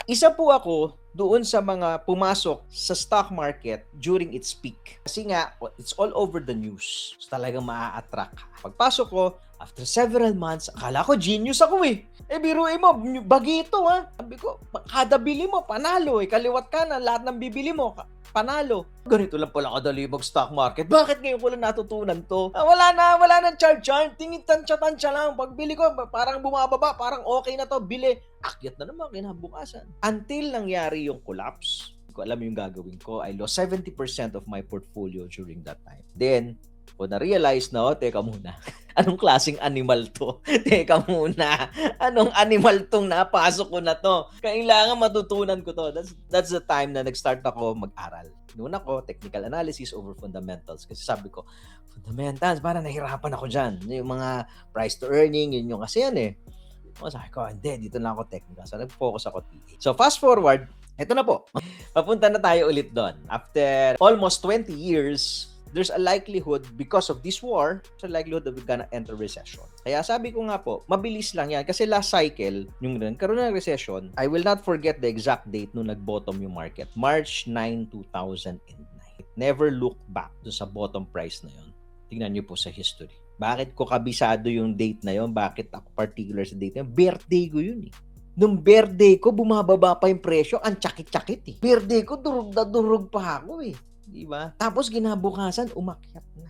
Isa po ako doon sa mga pumasok sa stock market during its peak. Kasi nga, it's all over the news. So, talagang maa-attract ka. Pagpasok ko, after several months, akala ko genius ako eh. Biruin mo, bagito ha. Sabi ko, kada bili mo, panalo eh. Kaliwat ka na, lahat ng bibili mo, panalo. Ganito lang pala kadali mag-stock market. Bakit ngayon ko lang natutunan to? Wala na chart. Tingin tansya lang. Pagbili ko, parang bumababa, parang okay na to, bili. Akyat na naman kinabukasan. Until nangyari yung collapse, ko alam yung gagawin ko. I lost 70% of my portfolio during that time. Then, ko na-realize na, teka muna, anong klaseng animal to? Teka muna, anong animal tong napasok ko na to? Kailangan matutunan ko to. That's the time na nag-start ako mag-aral. Noon ako, technical analysis over fundamentals. Kasi sabi ko, fundamentals, parang nahirapan ako dyan. Yung mga price to earning, yun yung kasi yan eh. Sabi ko, hindi, dito lang ako technical. So, nag-focus ako TA. So, fast forward, eto na po. Papunta na tayo ulit doon. After almost 20 years, there's a likelihood, because of this war, there's a likelihood that we're gonna enter recession. Kaya sabi ko nga po, mabilis lang yan. Kasi last cycle, yung nagkaroon ng recession, I will not forget the exact date nung nag-bottom yung market. March 9, 2009. Never look back dun sa bottom price na yun. Tingnan nyo po sa history. Bakit ko kabisado yung date na yun? Bakit ako particular sa date na yun? Birthday ko yun eh. Nung birthday ko, bumababa pa yung presyo. Ang tsakit-tsakit eh. Birthday ko, durug na durug pa ako eh. Diba? Tapos ginabukasan, umakyat na.